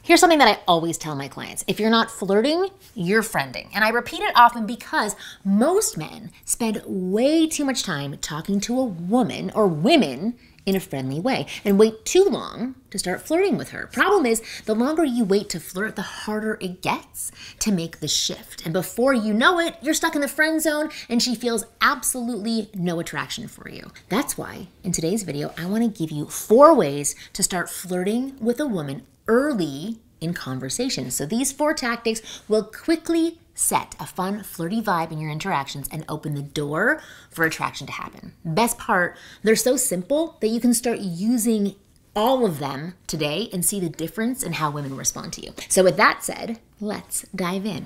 Here's something that I always tell my clients. If you're not flirting, you're friending. And I repeat it often because most men spend way too much time talking to a woman or women in a friendly way and wait too long to start flirting with her. Problem is, the longer you wait to flirt, the harder it gets to make the shift. And before you know it, you're stuck in the friend zone and she feels absolutely no attraction for you. That's why in today's video, I want to give you 4 ways to start flirting with a woman early in conversation. So these 4 tactics will quickly set a fun, flirty vibe in your interactions and open the door for attraction to happen. Best part, they're so simple that you can start using all of them today and see the difference in how women respond to you. So with that said, let's dive in.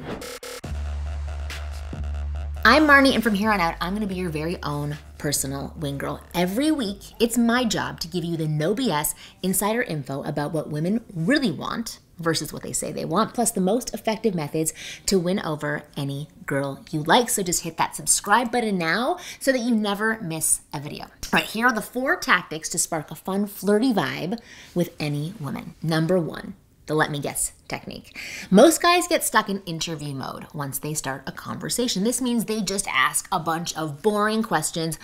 I'm Marni, and from here on out, I'm gonna be your very own personal wing girl. Every week, it's my job to give you the no BS insider info about what women really want versus what they say they want, plus the most effective methods to win over any girl you like. So just hit that subscribe button now so that you never miss a video. All right, here are the 4 tactics to spark a fun, flirty vibe with any woman. Number 1, the let me guess technique. Most guys get stuck in interview mode once they start a conversation. This means they just ask a bunch of boring questions,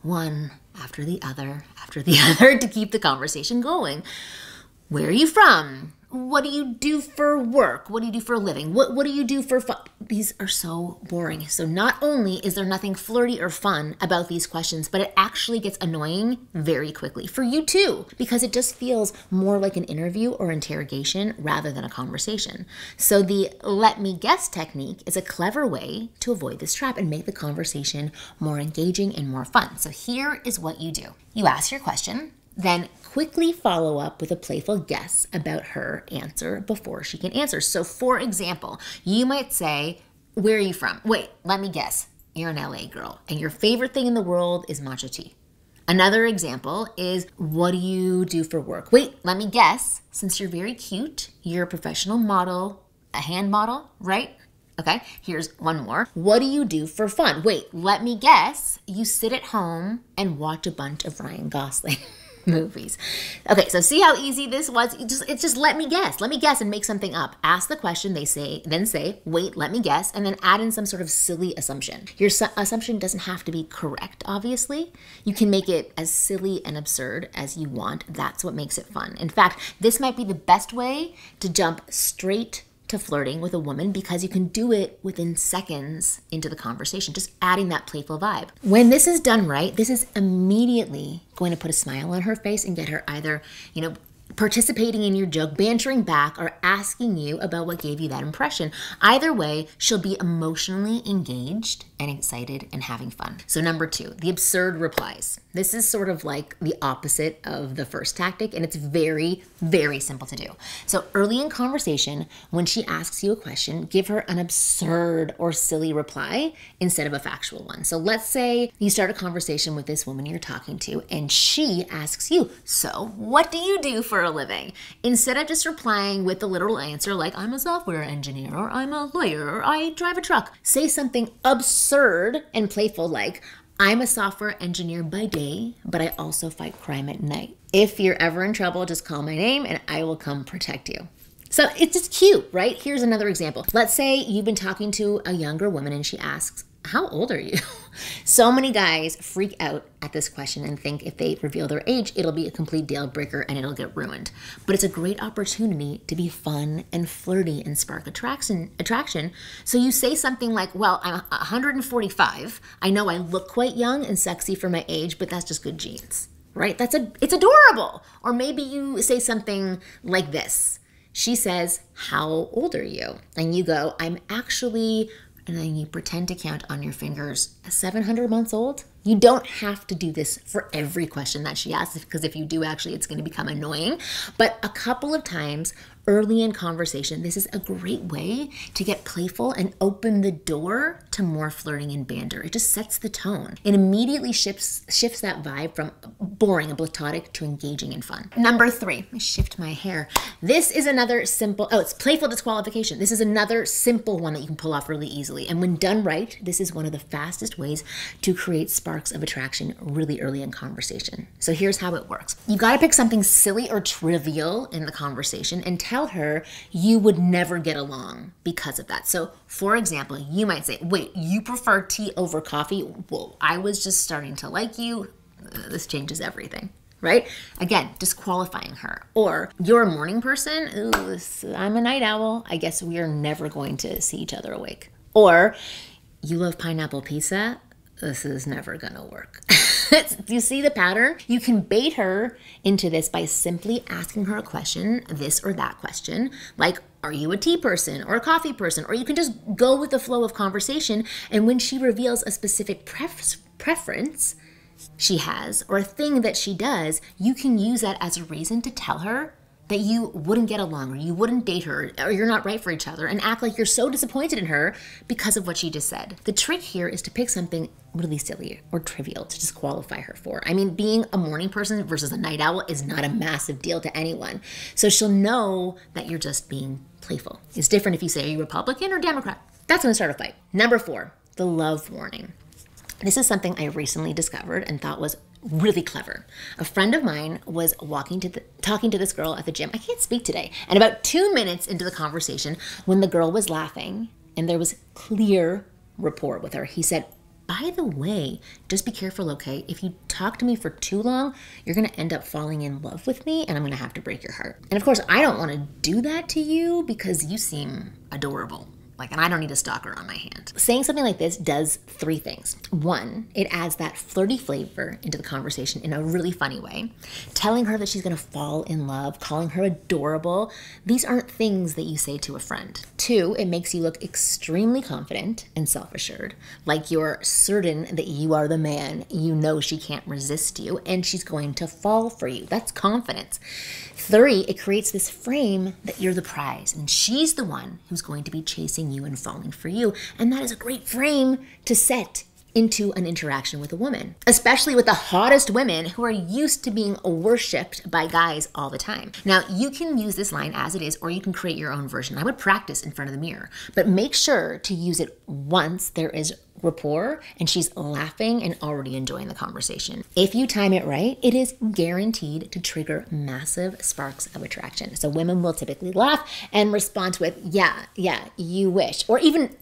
one after the other, to keep the conversation going. Where are you from? What do you do for work? What do you do for a living? What do you do for fun? These are so boring. So not only is there nothing flirty or fun about these questions, but it actually gets annoying very quickly for you too, because it just feels more like an interview or interrogation rather than a conversation. So the let me guess technique is a clever way to avoid this trap and make the conversation more engaging and more fun. So here is what you do. You ask your question, then quickly follow up with a playful guess about her answer before she can answer. So for example, you might say, where are you from? Wait, let me guess. You're an LA girl and your favorite thing in the world is matcha tea. Another example is, what do you do for work? Wait, let me guess. Since you're very cute, you're a professional model, a hand model, right? Okay, here's one more. What do you do for fun? Wait, let me guess. You sit at home and watch a bunch of Ryan Gosling movies. Okay, so see how easy this was? It's just let me guess and make something up. Ask the question, then say, wait, let me guess, and then add in some sort of silly assumption. Your assumption doesn't have to be correct, obviously. You can make it as silly and absurd as you want. That's what makes it fun. In fact, this might be the best way to jump straight to flirting with a woman because you can do it within seconds into the conversation, just adding that playful vibe. When this is done right, this is immediately going to put a smile on her face and get her either, participating in your joke, bantering back, or asking you about what gave you that impression. Either way, she'll be emotionally engaged and excited and having fun. So number 2, the absurd replies. This is sort of like the opposite of the first tactic, and it's very, very simple to do. So early in conversation, when she asks you a question, give her an absurd or silly reply instead of a factual one. So let's say you start a conversation with this woman you're talking to, and she asks you, so what do you do for a living? Instead of just replying with a literal answer like, I'm a software engineer, or I'm a lawyer, or I drive a truck, say something absurd and playful like, I'm a software engineer by day, but I also fight crime at night. If you're ever in trouble, just call my name and I will come protect you. So it's just cute, right? Here's another example. Let's say you've been talking to a younger woman and she asks, how old are you? So many guys freak out at this question and think if they reveal their age, it'll be a complete deal breaker and it'll get ruined. But it's a great opportunity to be fun and flirty and spark attraction. So you say something like, well, I'm 145. I know I look quite young and sexy for my age, but that's just good genes, right? It's adorable. Or maybe you say something like this. She says, how old are you? And you go, I'm actually, and then you pretend to count on your fingers, 700 months old. You don't have to do this for every question that she asks, because if you do, actually, it's going to become annoying. But a couple of times early in conversation, this is a great way to get playful and open the door to more flirting and banter. It just sets the tone. It immediately shifts that vibe from boring and platonic to engaging and fun. Number 3, I shift my hair. This is another simple, it's playful disqualification. This is another simple one that you can pull off really easily. And when done right, this is one of the fastest ways to create sparks of attraction really early in conversation. So here's how it works. You gotta pick something silly or trivial in the conversation and tell tell her you would never get along because of that. So for example, you might say, wait, you prefer tea over coffee? Whoa, I was just starting to like you. This changes everything, right? Again, disqualifying her. Or you're a morning person? Ooh, I'm a night owl. I guess we are never going to see each other awake. Or you love pineapple pizza? This is never gonna work. Do you see the pattern? You can bait her into this by simply asking her a question, this or that question, like, are you a tea person or a coffee person? Or you can just go with the flow of conversation, and when she reveals a specific preference she has or a thing that she does, you can use that as a reason to tell her that you wouldn't get along or you wouldn't date her or you're not right for each other, and act like you're so disappointed in her because of what she just said. The trick here is to pick something really silly or trivial to disqualify her for. I mean, being a morning person versus a night owl is not a massive deal to anyone. So she'll know that you're just being playful. It's different if you say, are you Republican or Democrat? That's gonna start a fight. Number 4, the love warning. This is something I recently discovered and thought was really clever. A friend of mine was talking to this girl at the gym. I can't speak today. And about 2 minutes into the conversation, when the girl was laughing and there was clear rapport with her, he said, by the way, just be careful, okay? If you talk to me for too long, you're gonna end up falling in love with me and I'm gonna have to break your heart. And of course, I don't wanna do that to you because you seem adorable. And I don't need a stalker on my hand. Saying something like this does 3 things. 1, it adds that flirty flavor into the conversation in a really funny way. Telling her that she's gonna fall in love, calling her adorable. These aren't things that you say to a friend. 2, it makes you look extremely confident and self-assured, like you're certain that you are the man. You know she can't resist you and she's going to fall for you. That's confidence. 3, it creates this frame that you're the prize and she's the one who's going to be chasing you and falling for you. And that is a great frame to set into an interaction with a woman, especially with the hottest women who are used to being worshipped by guys all the time. Now, you can use this line as it is, or you can create your own version. I would practice in front of the mirror, but make sure to use it once there is rapport and she's laughing and already enjoying the conversation. If you time it right, it is guaranteed to trigger massive sparks of attraction. So women will typically laugh and respond with, yeah, you wish. Or even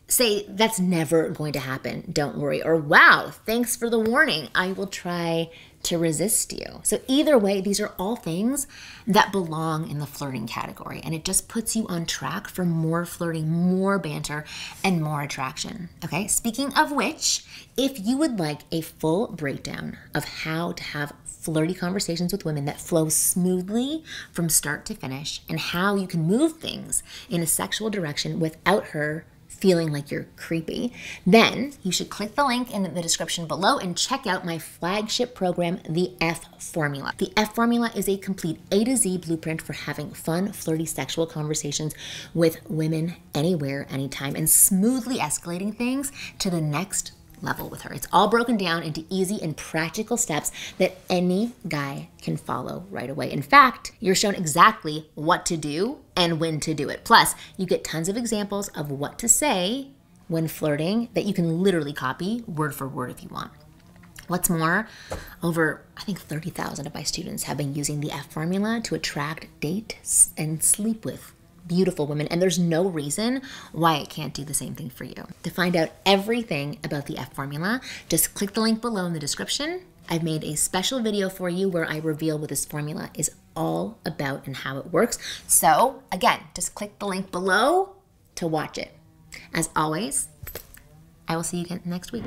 say, that's never going to happen, don't worry. Or, wow, thanks for the warning, I will try to resist you. So either way, these are all things that belong in the flirting category, and it just puts you on track for more flirting, more banter, and more attraction. Okay, speaking of which, if you would like a full breakdown of how to have flirty conversations with women that flow smoothly from start to finish, and how you can move things in a sexual direction without her feeling like you're creepy, then you should click the link in the description below and check out my flagship program, The F Formula. The F Formula is a complete A to Z blueprint for having fun, flirty, sexual conversations with women anywhere, anytime, and smoothly escalating things to the next level with her. It's all broken down into easy and practical steps that any guy can follow right away. In fact, you're shown exactly what to do and when to do it. Plus, you get tons of examples of what to say when flirting that you can literally copy word for word if you want. What's more, over, I think 30,000 of my students have been using the F Formula to attract, date, and sleep with beautiful women, and there's no reason why it can't do the same thing for you. To find out everything about the F Formula, just click the link below in the description. I've made a special video for you where I reveal what this formula is all about and how it works. So again, just click the link below to watch it. As always, I will see you again next week.